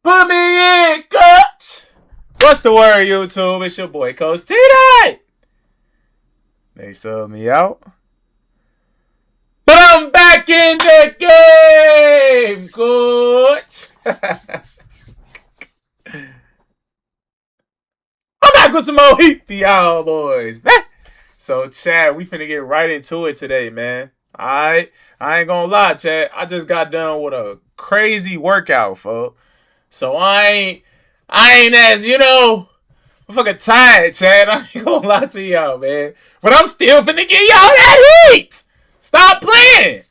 Put me in, coach. What's the word, YouTube? It's your boy, Coach TDOT. They subbed me out. But I'm back in the game, coach. I'm back with some more heat for y'all boys, man. So, Chad, we finna get right into it today, man. Alright? I ain't gonna lie, Chad. I just got done with a crazy workout, folks. So I ain't as, I'm fucking tired, Chad. I ain't gonna lie to y'all, man. But I'm still finna get y'all that heat. Stop playing.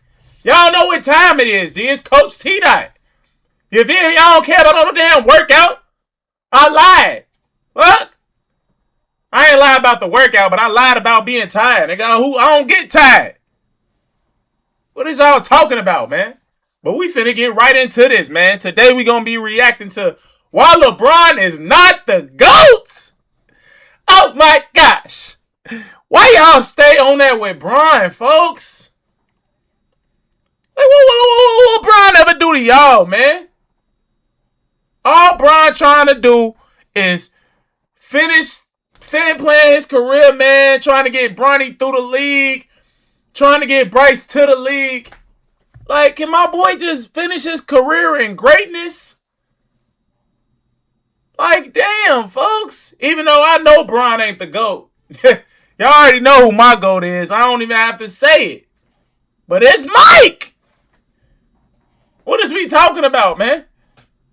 Y'all know what time it is, G. It's Coach T-Dot. You feel me? Y'all don't care about no damn workout. I lied. What? I ain't lied about the workout, but I lied about being tired. Nigga, I don't get tired. What is y'all talking about, man? But we finna get right into this, man. Today we gonna be reacting to why LeBron is not the GOAT. Oh my gosh. Why y'all stay on that with Bron, folks? Like, what Bron ever do to y'all, man? All Bron trying to do is finish playing his career, man. Trying to get Bronny through the league. Trying to get Bryce to the league. Like, can my boy just finish his career in greatness? Like, damn, folks. Even though I know Bron ain't the GOAT. Y'all already know who my GOAT is. I don't even have to say it. But it's Mike. What is we talking about, man?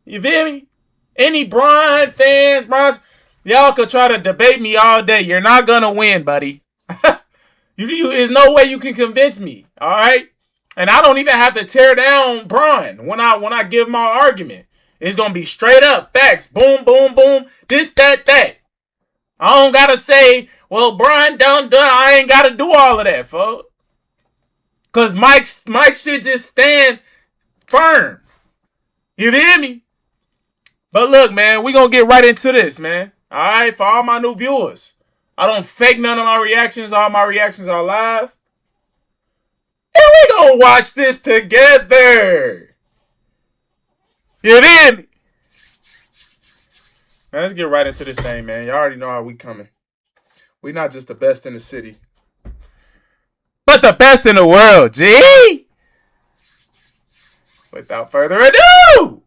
You feel me? Any Bron fans, y'all could try to debate me all day. You're not going to win, buddy. There's no way you can convince me, all right? And I don't even have to tear down Bron when I give my argument. It's going to be straight up facts. Boom, boom, boom. This, that. I don't got to say, well, Bron done. I ain't got to do all of that, folks. Because Mike should just stand firm. You hear me? But look, man, we going to get right into this, man. All right? For all my new viewers. I don't fake none of my reactions. All my reactions are live. And we gonna watch this together. You hear me? Man, let's get right into this thing, man. Y'all already know how we coming. We not just the best in the city, but the best in the world, G. Without further ado,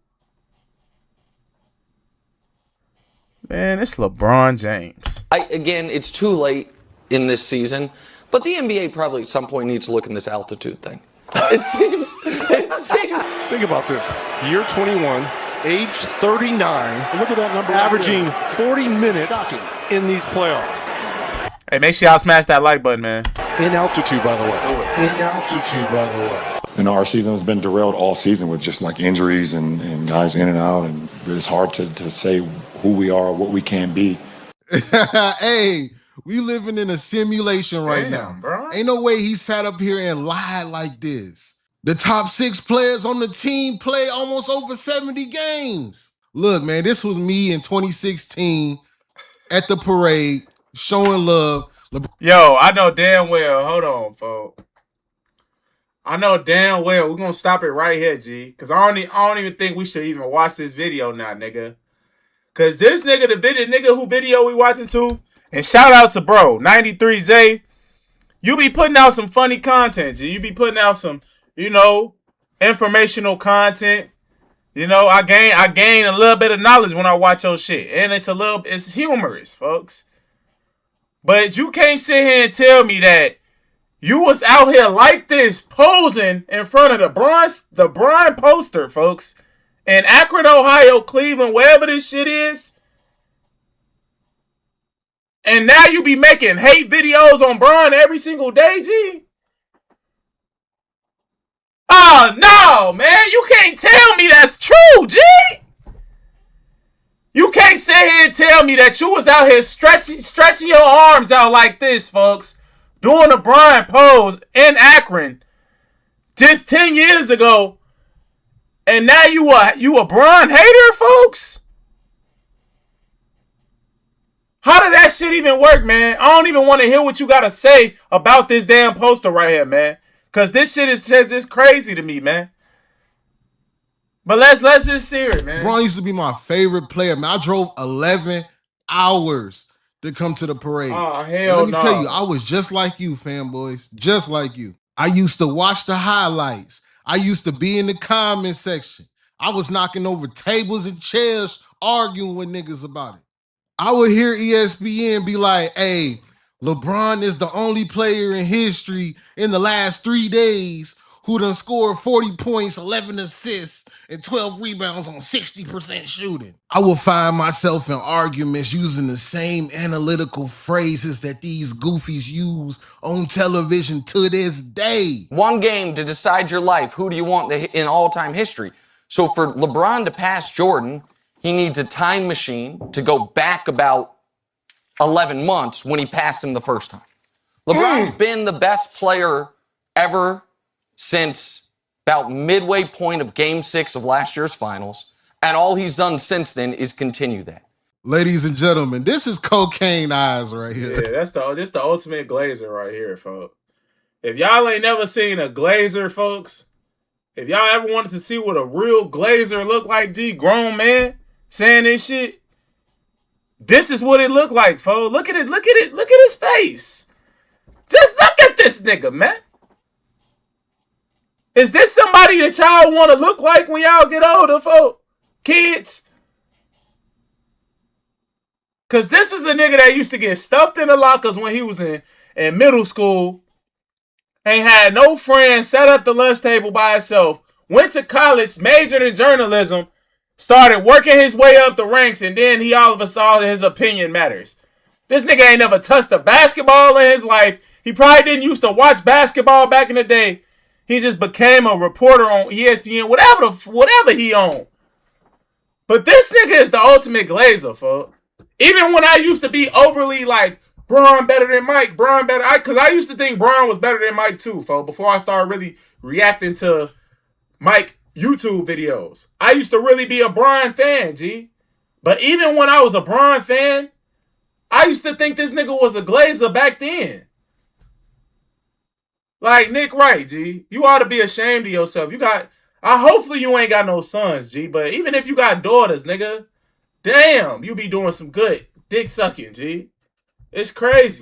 man, it's LeBron James. Again, it's too late in this season. But the NBA probably at some point needs to look in this altitude thing. It seems. Think about this. Year 21, age 39. Look at that number. Averaging 40 minutes in these playoffs. Hey, make sure y'all smash that like button, man. In altitude, by the way. In altitude, by the way. Our season has been derailed all season with just like injuries and guys in and out. And it's hard to say who we are, what we can be. Hey. We living in a simulation right now. Bro. Ain't no way he sat up here and lied like this. The top 6 players on the team play almost over 70 games. Look, man, this was me in 2016 at the parade showing love. Yo, I know damn well. Hold on, folks. I know damn well. We're going to stop it right here, G. Because I don't even think we should even watch this video now, nigga. Because this nigga, who video we watching too. And shout out to bro, 93 Zay. You be putting out some funny content, G. You be putting out some, informational content. I gain a little bit of knowledge when I watch your shit. And it's humorous, folks. But you can't sit here and tell me that you was out here like this posing in front of the Bron poster, folks. In Akron, Ohio, Cleveland, wherever this shit is. And now you be making hate videos on Bron every single day, G? Oh, no, man. You can't tell me that's true, G. You can't sit here and tell me that you was out here stretching your arms out like this, folks. Doing a Bron pose in Akron just 10 years ago. And now you a Bron hater, folks? How did that shit even work, man? I don't even want to hear what you got to say about this damn poster right here, man. Because this shit is just crazy to me, man. But let's just see it, man. LeBron used to be my favorite player. Man, I drove 11 hours to come to the parade. Oh, And hell let me no. tell you, I was just like you, fanboys. Just like you. I used to watch the highlights. I used to be in the comment section. I was knocking over tables and chairs, arguing with niggas about it. I would hear ESPN be like, hey, LeBron is the only player in history in the last 3 days who done scored 40 points, 11 assists, and 12 rebounds on 60% shooting. I will find myself in arguments using the same analytical phrases that these goofies use on television to this day. One game to decide your life. Who do you want in all-time history? So for LeBron to pass Jordan, he needs a time machine to go back about 11 months when he passed him the first time. LeBron's been the best player ever since about midway point of Game 6 of last year's finals, and all he's done since then is continue that. Ladies and gentlemen, this is cocaine eyes right here. Yeah, this the ultimate glazer right here, folks. If y'all ain't never seen a glazer, folks, if y'all ever wanted to see what a real glazer look like, grown man saying this shit, this is what it looked like, folks. Look at it, look at his face. Just look at this nigga, man. Is this somebody that y'all want to look like when y'all get older, folks? Kids? Because this is a nigga that used to get stuffed in the lockers when he was in middle school. Ain't had no friends, sat at the lunch table by himself, went to college, majored in journalism, started working his way up the ranks, and then he all of a sudden his opinion matters. This nigga ain't never touched a basketball in his life. He probably didn't used to watch basketball back in the day. He just became a reporter on ESPN, whatever he owned. But this nigga is the ultimate glazer, folks. Even when I used to be overly like, Bron better than Mike, Bron better. Because I used to think Bron was better than Mike too, folks, before I started really reacting to Mike YouTube videos. I used to really be a Bron fan, G. But even when I was a Bron fan, I used to think this nigga was a glazer back then. Like Nick Wright, G. You ought to be ashamed of yourself. Hopefully you ain't got no sons, G. But even if you got daughters, nigga, damn, you be doing some good dick sucking, G. It's crazy.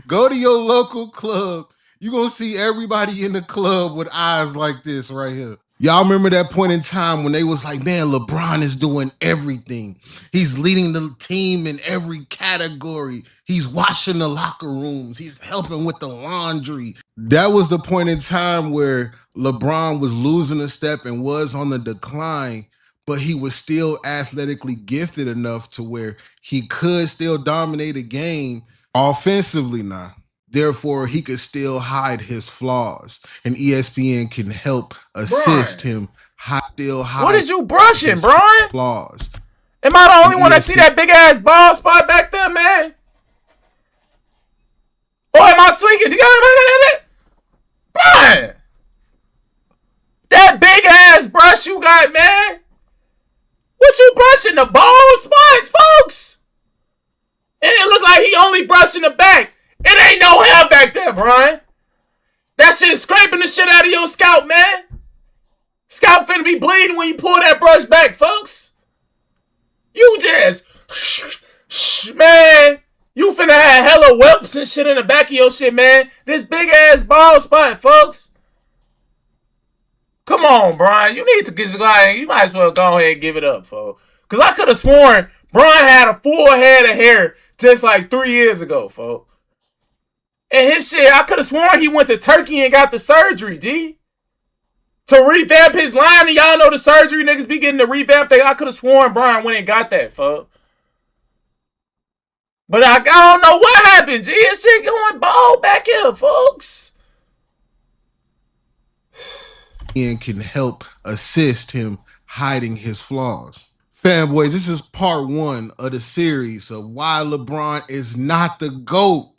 Go to your local club. You're going to see everybody in the club with eyes like this right here. Y'all remember that point in time when they was like, man, LeBron is doing everything. He's leading the team in every category. He's washing the locker rooms. He's helping with the laundry. That was the point in time where LeBron was losing a step and was on the decline, but he was still athletically gifted enough to where he could still dominate a game offensively now. Therefore, he could still hide his flaws, and ESPN can help assist him What is you brushing, Brian? Flaws. Am I the only one that see that big ass bald spot back there, man? Or am I tweaking? Brian! That big ass brush you got, man? What you brushing? The bald spots, folks? And it look like he only brushing the back. It ain't no hair back there, Brian. That shit scraping the shit out of your scalp, man. Scalp finna be bleeding when you pull that brush back, folks. You just, man, you finna have hella whelps and shit in the back of your shit, man. This big ass bald spot, folks. Come on, Brian. You need to get you might as well go ahead and give it up, folks. Because I could have sworn Brian had a full head of hair just like 3 years ago, folks. And his shit, I could have sworn he went to Turkey and got the surgery, G. To revamp his line, and y'all know the surgery niggas be getting the revamp thing. I could have sworn Brian went and got that, fuck. But I don't know what happened, G. His shit going bald back here, folks. And can help assist him hiding his flaws. Fanboys, this is part 1 of the series of why LeBron is not the GOAT.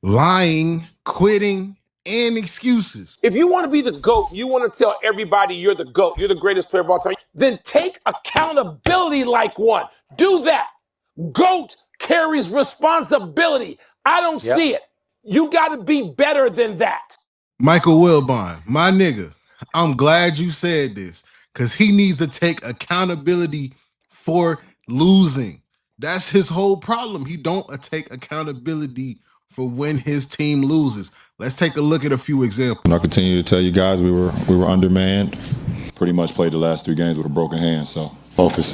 Lying, quitting, and excuses. If you want to be the GOAT, you want to tell everybody you're the GOAT, you're the greatest player of all time, then take accountability like one. Do that. GOAT carries responsibility. I don't see it. You got to be better than that. Michael Wilbon, my nigga, I'm glad you said this, because he needs to take accountability for losing. That's his whole problem. He don't take accountability for when his team loses. Let's take a look at a few examples. And I continue to tell you guys we were undermanned. Pretty much played the last 3 games with a broken hand. So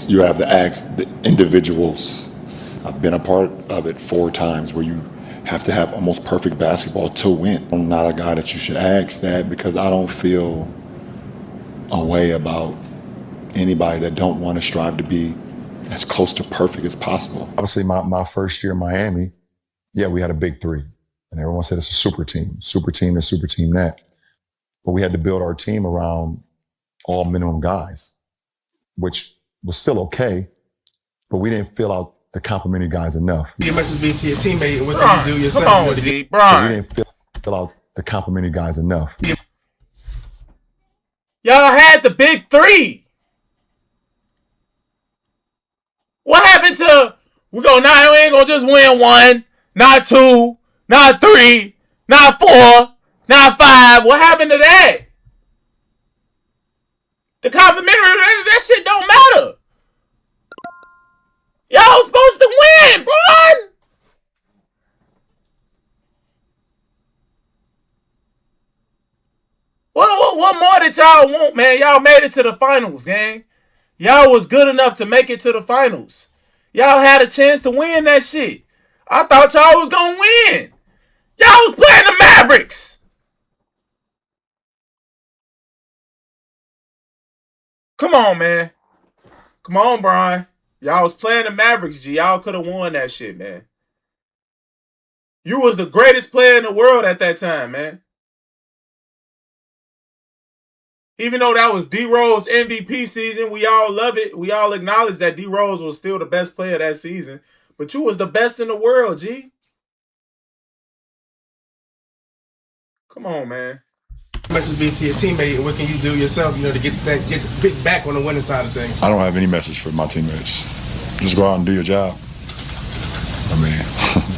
you have to ask the individuals. I've been a part of it 4 times where you have to have almost perfect basketball to win. I'm not a guy that you should ask that because I don't feel a way about anybody that don't want to strive to be as close to perfect as possible. Obviously, my first year in Miami, yeah, we had a big 3. And everyone said it's a super team this, super team that. But we had to build our team around all minimum guys, which was still okay, but we didn't fill out the complimentary guys enough. Your message be to your teammate, what can you do yourself? Come on, G, Brian. We didn't fill out the complimentary guys enough. Y'all had the big 3. What happened to we ain't gonna just win 1, not 2, not 3, not 4, not 5. What happened to that? The complimentary, that shit don't matter. Y'all supposed to win, bro. What more did y'all want, man? Y'all made it to the finals, gang. Y'all was good enough to make it to the finals. Y'all had a chance to win that shit. I thought y'all was gonna win. Y'all was playing the Mavericks. Come on, man. Come on, Brian. Y'all was playing the Mavericks, G. Y'all could have won that shit, man. You was the greatest player in the world at that time, man. Even though that was D-Rose MVP season, we all love it. We all acknowledge that D-Rose was still the best player that season. But you was the best in the world, G. Come on, man. Message be to your teammate, what can you do yourself, to get the big back on the winning side of things? I don't have any message for my teammates. Just go out and do your job.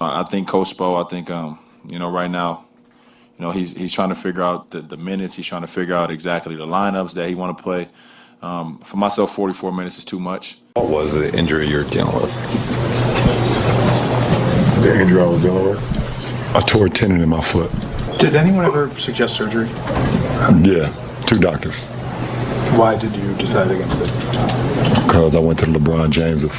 I think Coach Spo, right now, he's trying to figure out the minutes. He's trying to figure out exactly the lineups that he want to play. For myself, 44 minutes is too much. What was the injury you're dealing with? The injury I was dealing with? I tore a tendon in my foot. Did anyone ever suggest surgery? Yeah, 2 doctors. Why did you decide against it? Because I went to the LeBron James of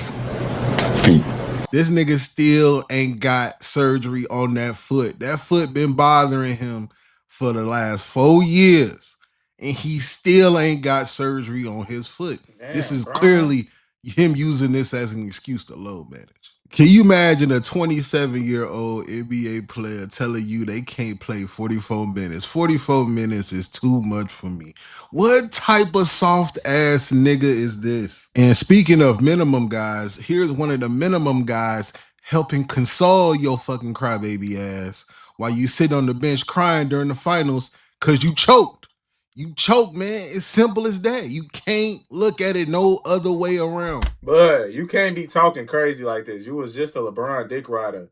feet. This nigga still ain't got surgery on that foot. That foot been bothering him for the last 4 years. And he still ain't got surgery on his foot. Damn, this is bro. clearly him using this as an excuse to load manage. Can you imagine a 27-year-old NBA player telling you they can't play 44 minutes? 44 minutes is too much for me. What type of soft-ass nigga is this? And speaking of minimum guys, here's one of the minimum guys helping console your fucking crybaby ass while you sit on the bench crying during the finals because you choked. You choked, man. It's simple as that. You can't look at it no other way around. But you can't be talking crazy like this. You was just a LeBron dick rider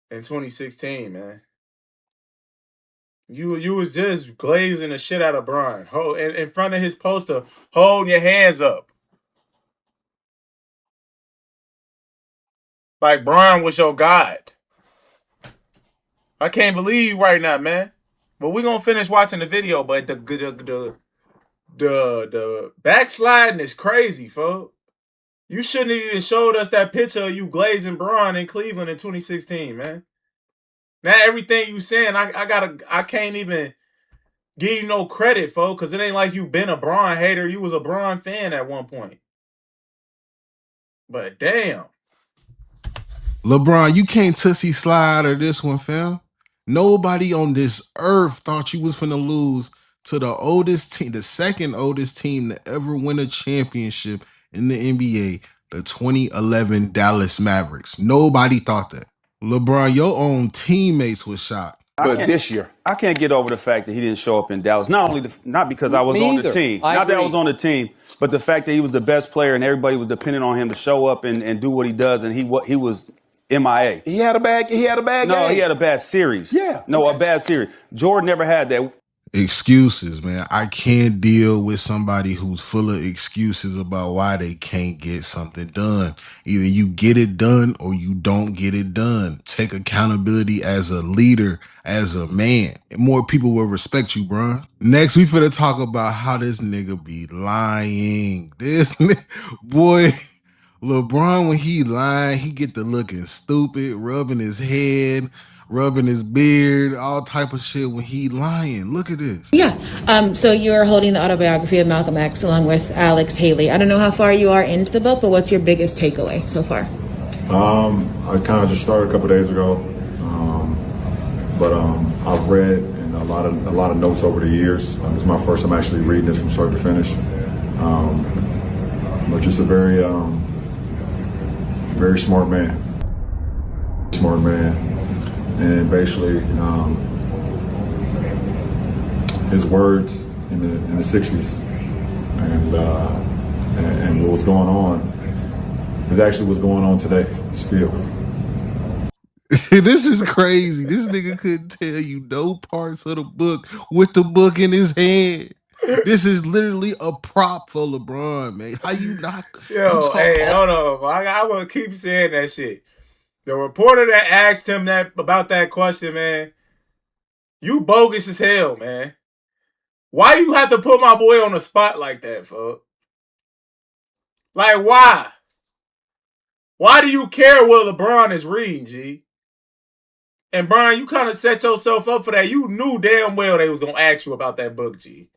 in 2016, man. You was just glazing the shit out of Brian. In front of his poster, holding your hands up. Like Brian was your god. I can't believe you right now, man. But we're gonna finish watching the video, but the backsliding is crazy, folks. You shouldn't have even showed us that picture of you glazing Braun in Cleveland in 2016, man. Now everything you saying, I can't even give you no credit, folks, because it ain't like you been a Braun hater. You was a Braun fan at one point. But damn. LeBron, you can't tootsie slide or this one, fam. Nobody on this earth thought you was finna lose to the oldest team, the second oldest team to ever win a championship in the NBA, the 2011 Dallas Mavericks. Nobody thought that. LeBron, your own teammates was shocked. But this year, I can't get over the fact that he didn't show up in Dallas. Not because I was on the team. Not that I was on the team, but the fact that he was the best player and everybody was depending on him to show up and do what he does, and he was MIA. he had a bad No, game. he had a bad series. Yeah. No, a bad series. Jordan never had that. Excuses, man. I can't deal with somebody who's full of excuses about why they can't get something done. Either you get it done or you don't get it done. Take accountability as a leader, as a man. And more people will respect you, bro. Next, we finna talk about how this nigga be lying. Boy, LeBron, when he lying, he get to looking stupid, rubbing his head, rubbing his beard, all type of shit when he lying. Look at this. Yeah. So you're holding the autobiography of Malcolm X along with Alex Haley. I don't know how far you are into the book, but what's your biggest takeaway so far? I kind of just started a couple days ago, but I've read and a lot of notes over the years. It's my first time actually reading this from start to finish. But just a very smart man. And basically, his words in the 60s and what was going on is actually what's going on today still. This is crazy. This nigga couldn't tell you no parts of the book with the book in his hand. This is literally a prop for LeBron, man. How you not? Yo, hey, hold on. I will keep saying that shit. The reporter that asked him that about that question, man, you bogus as hell, man. Why you have to put my boy on the spot like that, fuck? Like, why? Why do you care what LeBron is reading, G? And Brian, you kind of set yourself up for that. You knew damn well they was going to ask you about that book, G.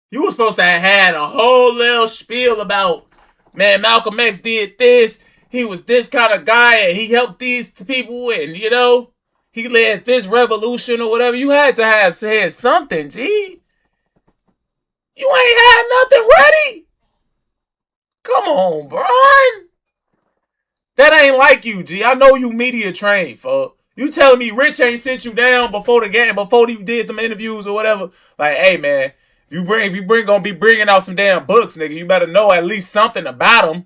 You were supposed to have had a whole little spiel about, man, Malcolm X did this. He was this kind of guy and he helped these people and, you know, he led this revolution or whatever. You had to have said something, G. You ain't had nothing ready. Come on, Brian. That ain't like you, G. I know you media trained, fuck. You telling me Rich ain't sit you down before the game, before you did them interviews or whatever? Like, hey, man, if you gonna be bringing out some damn books, nigga, you better know at least something about them.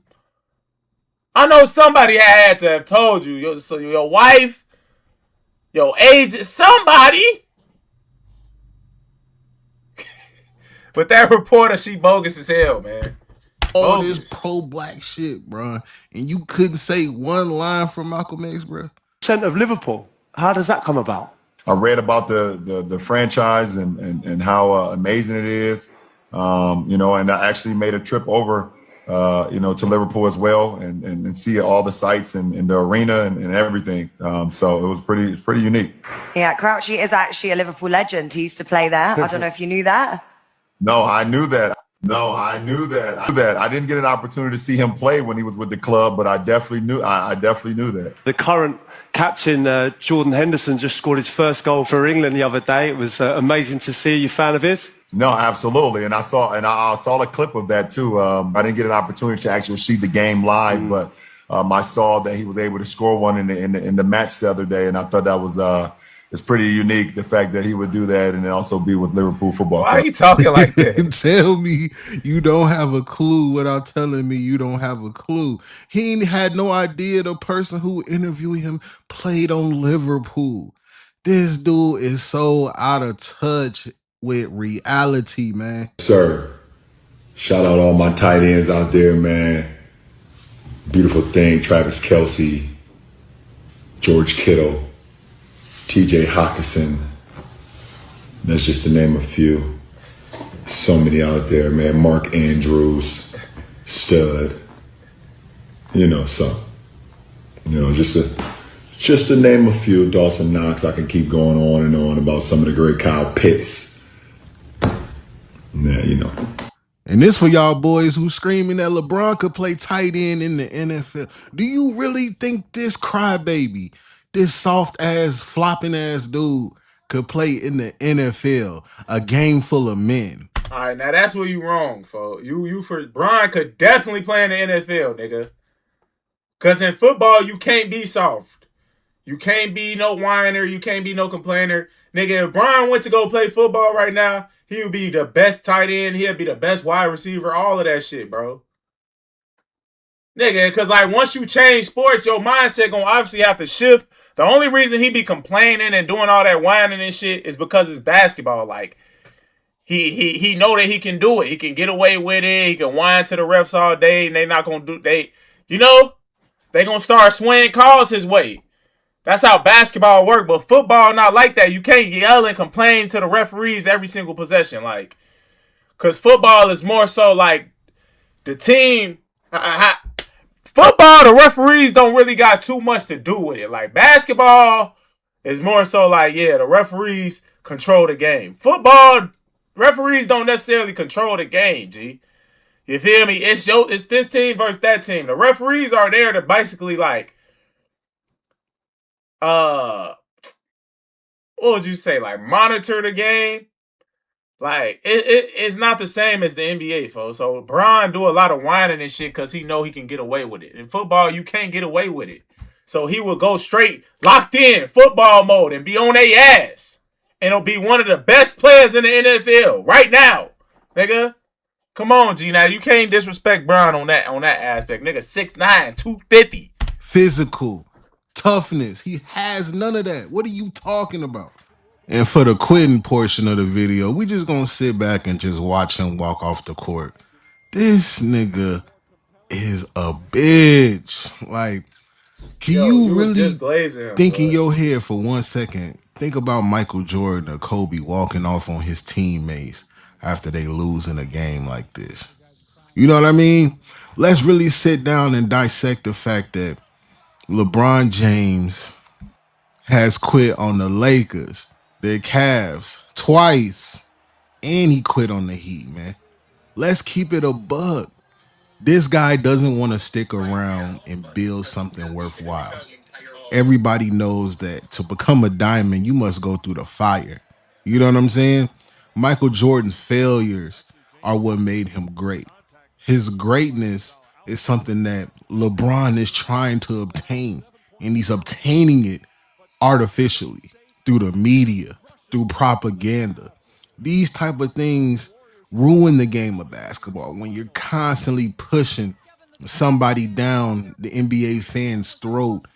I know somebody had to have told you. Your wife, your agent, somebody. But that reporter, she bogus as hell, man. All this pro-black shit, bro. And you couldn't say one line from Malcolm X, bro. % of Liverpool. How does that come about? I read about the franchise and how amazing it is, and I actually made a trip over, to Liverpool as well and see all the sights and the arena and everything. So it was pretty unique. Yeah, Crouchy is actually a Liverpool legend. He used to play there. I don't know if you knew that. No, I knew that. I didn't get an opportunity to see him play when he was with the club, but I definitely knew that. The current captain, Jordan Henderson, just scored his first goal for England the other day. It was amazing to see. Are you a fan of his? No, absolutely. And I saw a clip of that too. I didn't get an opportunity to actually see the game live, but I saw that he was able to score one in the match the other day, and I thought that was it's pretty unique, the fact that he would do that and then also be with Liverpool Football Club. Why are you talking like that? Tell me you don't have a clue without telling me you don't have a clue. He had no idea the person who interviewed him played on Liverpool. This dude is so out of touch with reality, man. Sir, shout out all my tight ends out there, man. Beautiful thing, Travis Kelce, George Kittle, TJ Hawkinson. That's just to name a few. So many out there, man. Mark Andrews, stud. Just to name a few. Dawson Knox. I can keep going on and on about some of the great Kyle Pitts. Yeah, And this for y'all boys who screaming that LeBron could play tight end in the NFL. Do you really think this crybaby, this soft ass, flopping ass dude could play in the NFL, a game full of men? All right, now that's where you wrong, folks. Brian could definitely play in the NFL, nigga. Because in football, you can't be soft. You can't be no whiner. You can't be no complainer. Nigga, if Brian went to go play football right now, he would be the best tight end. He'd be the best wide receiver. All of that shit, bro. Nigga, because like once you change sports, your mindset gonna obviously have to shift. The only reason he be complaining and doing all that whining and shit is because it's basketball. Like, he know that he can do it. He can get away with it. He can whine to the refs all day, and they not gonna do they gonna start swinging calls his way. That's how basketball work, but football not like that. You can't yell and complain to the referees every single possession, like, cause football is more so like the team. Football, the referees don't really got too much to do with it. Like basketball is more so like, yeah, the referees control the game. Football, referees don't necessarily control the game, G. You feel me? It's this team versus that team. The referees are there to basically like, what would you say? Like monitor the game. Like it's not the same as the NBA, folks. So Bron do a lot of whining and shit because he know he can get away with it. In football, you can't get away with it. So he will go straight locked in football mode and be on their ass. And he'll be one of the best players in the NFL right now, nigga. Come on, G. Now you can't disrespect Bron on that aspect, nigga. 6'9", 250. Physical, toughness. He has none of that. What are you talking about? And for the quitting portion of the video, we just gonna sit back and just watch him walk off the court. This nigga is a bitch. Like, can you really think in your head for 1 second? Think about Michael Jordan or Kobe walking off on his teammates after they lose in a game like this. You know what I mean? Let's really sit down and dissect the fact that LeBron James has quit on the Lakers, the Cavs, twice, and he quit on the Heat, man. Let's keep it a buck. This guy doesn't want to stick around and build something worthwhile. Everybody knows that to become a diamond, you must go through the fire. You know what I'm saying? Michael Jordan's failures are what made him great. His greatness is something that LeBron is trying to obtain, and he's obtaining it artificially through the media, through propaganda. These type of things ruin the game of basketball when you're constantly pushing somebody down the NBA fans' throat.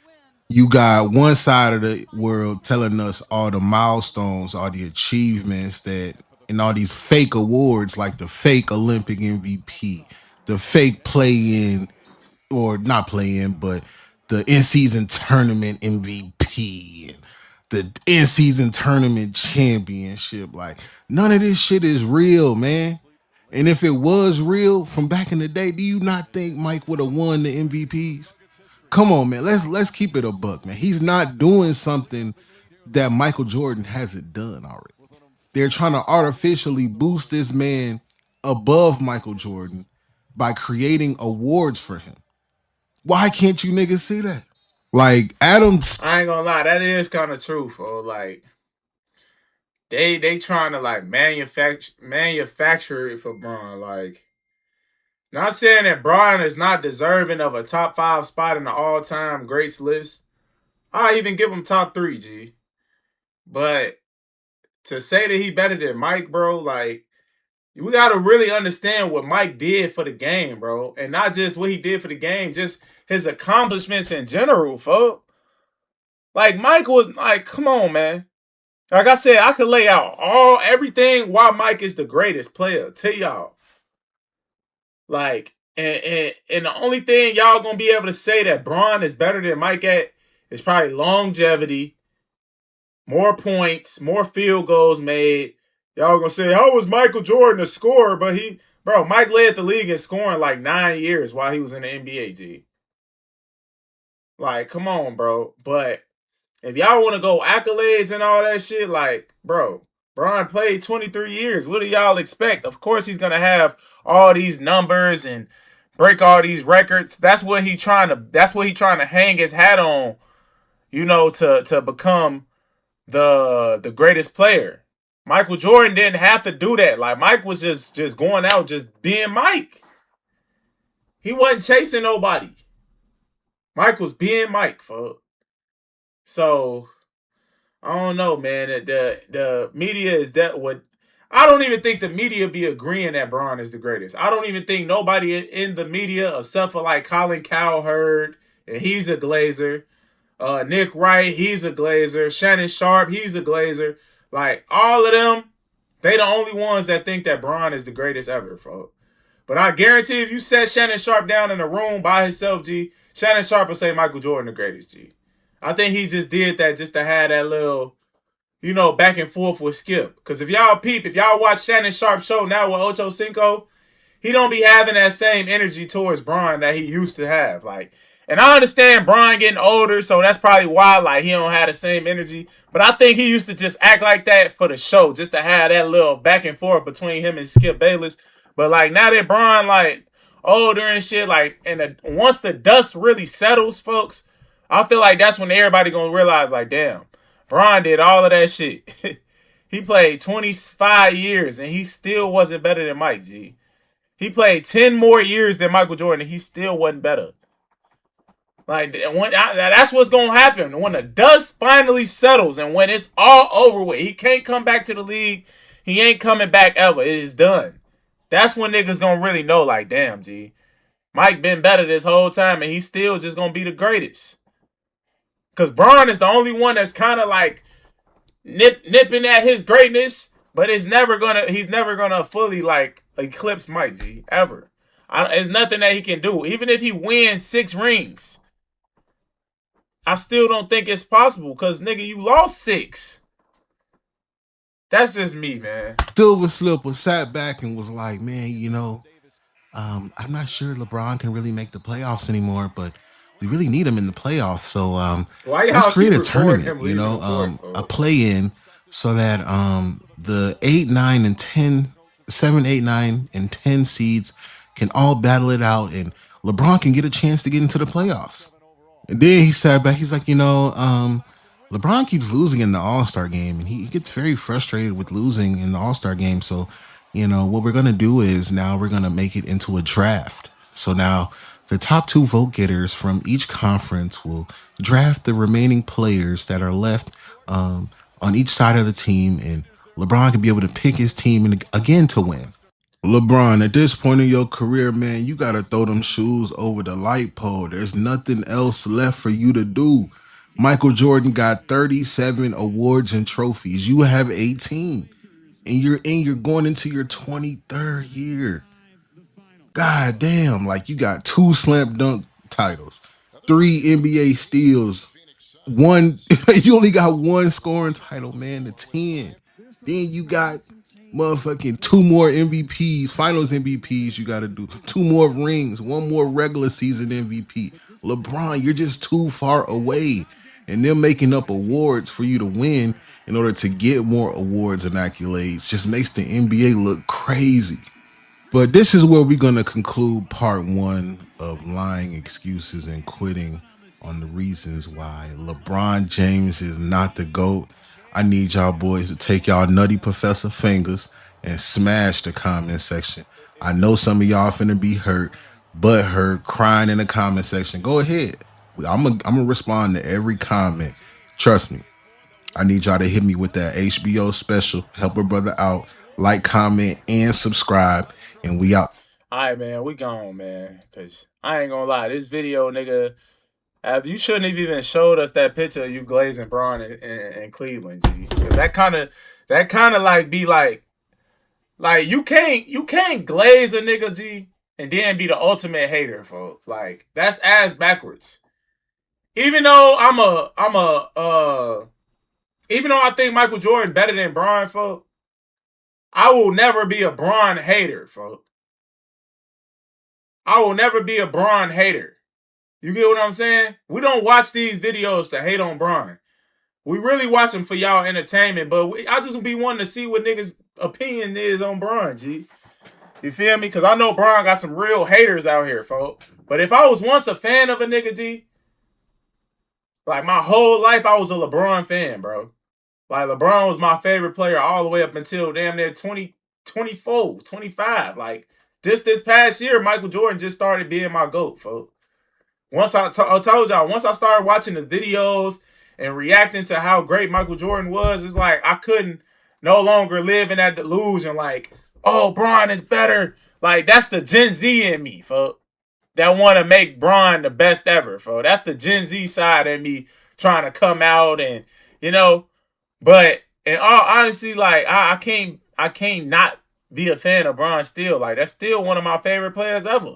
You got one side of the world telling us all the milestones, all the achievements that, and all these fake awards like the fake Olympic MVP, the fake play-in, or not play-in, but the in-season tournament MVP, and the in-season tournament championship. Like, none of this shit is real, man. And if it was real from back in the day, do you not think Mike would have won the MVPs? Come on, man. Let's keep it a buck, man. He's not doing something that Michael Jordan hasn't done already. They're trying to artificially boost this man above Michael Jordan by creating awards for him. Why can't you niggas see that? Like, Adams. I ain't gonna lie, that is kind of true, for like they trying to like manufacture it for Bron. Like, not saying that Bron is not deserving of a top 5 spot in the all-time greats list. I even give him top 3, G. But to say that he better than Mike, bro, like, we gotta really understand what Mike did for the game, bro. And not just what he did for the game, just his accomplishments in general, folks. Like, Mike was like, come on, man. Like I said, I could lay out everything why Mike is the greatest player to y'all. Like, and the only thing y'all gonna be able to say that Bron is better than Mike at is probably longevity, more points, more field goals made. Y'all gonna say, how was Michael Jordan a scorer? But Mike led the league in scoring like 9 years while he was in the NBA, G. Like, come on, bro. But if y'all want to go accolades and all that shit, like, bro, Bron played 23 years. What do y'all expect? Of course he's gonna have all these numbers and break all these records. That's what he's trying to hang his hat on, you know, to become the greatest player. Michael Jordan didn't have to do that. Like, Mike was just going out, just being Mike. He wasn't chasing nobody. Mike was being Mike, folks. So, I don't know, man. The media is that what. I don't even think the media be agreeing that Bron is the greatest. I don't even think nobody in the media, except for like Colin Cowherd, and he's a Glazer. Nick Wright, he's a Glazer. Shannon Sharp, he's a Glazer. Like, all of them, They the only ones that think that Bron is the greatest ever, folks. But I guarantee if you set Shannon Sharp down in a room by himself, G, Shannon Sharp will say Michael Jordan the greatest, G. I think he just did that just to have that little, back and forth with Skip. Because if y'all watch Shannon Sharp's show now with Ocho Cinco, he don't be having that same energy towards Bron that he used to have. And I understand Bron getting older, so that's probably why, he don't have the same energy. But I think he used to just act like that for the show, just to have that little back and forth between him and Skip Bayless. But, now that Bron, older and shit, once the dust really settles, folks, I feel like that's when everybody gonna realize, damn, Bron did all of that shit. He played 25 years, and he still wasn't better than Mike, G. He played 10 more years than Michael Jordan, and he still wasn't better. That's what's going to happen. When the dust finally settles and when it's all over with, he can't come back to the league. He ain't coming back ever. It is done. That's when niggas going to really know, damn, G. Mike been better this whole time, and he's still just going to be the greatest. Because Bron is the only one that's kind of nipping at his greatness, but he's never gonna fully eclipse Mike, G, ever. There's nothing that he can do. Even if he wins 6 rings, I still don't think it's possible because, nigga, you lost 6. That's just me, man. Silver Slipper sat back and was like, man, I'm not sure LeBron can really make the playoffs anymore, but we really need him in the playoffs. So let's create a tournament, a play-in so that the 8, 9, and 10, 7, 8, 9, and 10 seeds can all battle it out, and LeBron can get a chance to get into the playoffs. And then he sat back. He's like, LeBron keeps losing in the All-Star game, and he gets very frustrated with losing in the All-Star game. So, what we're going to do is now we're going to make it into a draft. So now the top 2 vote getters from each conference will draft the remaining players that are left on each side of the team, and LeBron can be able to pick his team again to win. LeBron, at this point in your career, man, you got to throw them shoes over the light pole. There's nothing else left for you to do. Michael Jordan got 37 awards and trophies. You have 18. And you're going into your 23rd year. God damn, you got 2 slam dunk titles, 3 NBA steals, 1 you only got 1 scoring title, man, to 10. Then you got motherfucking 2 more MVPs, finals MVPs you got to do, 2 more rings, 1 more regular season MVP. LeBron, you're just too far away. And them making up awards for you to win in order to get more awards and accolades just makes the NBA look crazy. But this is where we're going to conclude part 1 of lying, excuses, and quitting on the reasons why LeBron James is not the GOAT. I need y'all boys to take y'all nutty professor fingers and smash the comment section. I know some of y'all finna be hurt, crying in the comment section. Go ahead. I'm gonna respond to every comment. Trust me. I need y'all to hit me with that HBO special. Help a brother out. Like, comment, and subscribe. And we out. All right, man. We gone, man. Because I ain't gonna lie. This video, nigga, you shouldn't have even showed us that picture of you glazing Bron in Cleveland, G. That kind of be like you can't glaze a nigga, G, and then be the ultimate hater, folks. That's ass backwards. Even though even though I think Michael Jordan better than Bron, folks, I will never be a Bron hater, folks. I will never be a Bron hater. You get what I'm saying? We don't watch these videos to hate on Bron. We really watch them for y'all entertainment, but I just be wanting to see what niggas' opinion is on Bron, G. You feel me? Because I know Bron got some real haters out here, folks. But if I was once a fan of a nigga, G, my whole life I was a LeBron fan, bro. LeBron was my favorite player all the way up until damn near 24, 25. Just this past year, Michael Jordan just started being my GOAT, folks. Once I told y'all, once I started watching the videos and reacting to how great Michael Jordan was, it's I couldn't no longer live in that delusion oh, Bron is better. That's the Gen Z in me, folks. That want to make Bron the best ever, folks. That's the Gen Z side of me trying to come out and, But in all honesty, I I can't not be a fan of Bron still. Like, that's still one of my favorite players ever.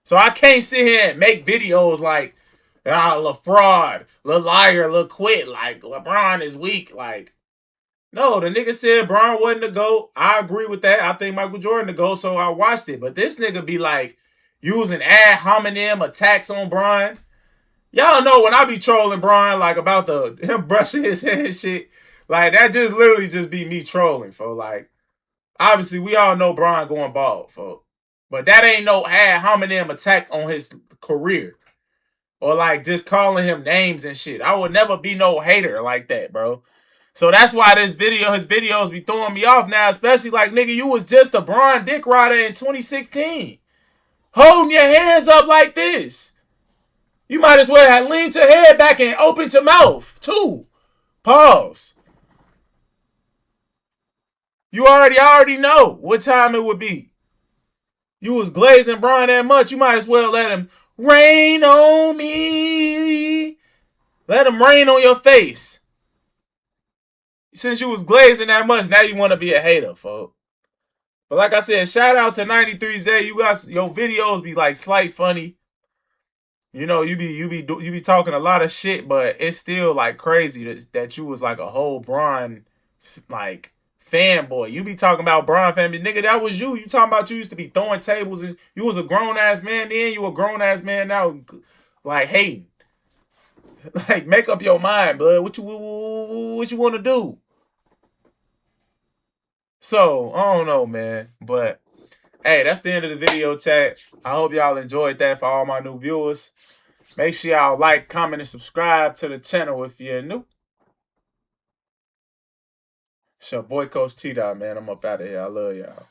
So I can't sit here and make videos like, La fraud, La liar, La quit. Like, LeBron is weak. Like, no, the nigga said Bron wasn't the GOAT. I agree with that. I think Michael Jordan the GOAT, so I watched it. But this nigga be like using ad hominem attacks on Bron. Y'all know when I be trolling Bron, like about him brushing his hair and shit, like that just literally just be me trolling, for like, obviously we all know Bron going bald, for, but that ain't no ad hominem attack on his career. Or like just calling him names and shit. I would never be no hater like that, bro. So that's why his videos be throwing me off now, especially like, nigga, you was just a Bron dick rider in 2016. Holding your hands up like this. You might as well have leaned your head back and opened your mouth, too. Pause. You already know what time it would be. You was glazing Bron that much, you might as well let him rain on me. Let him rain on your face. Since you was glazing that much, now you want to be a hater, folks. But like I said, shout out to 93Z. You guys, your videos be like slight funny. You know, you be talking a lot of shit, but it's still like crazy that you was like a whole Bron like fanboy. You be talking about Bron family, nigga. That was you. You talking about you used to be throwing tables and you was a grown ass man then. You a grown ass man now, like hating. Like, make up your mind, bud. What you want to do? So, I don't know, man. But, hey, that's the end of the video, chat. I hope y'all enjoyed that for all my new viewers. Make sure y'all like, comment, and subscribe to the channel if you're new. It's your boy, Coach TDOT, man. I'm up out of here. I love y'all.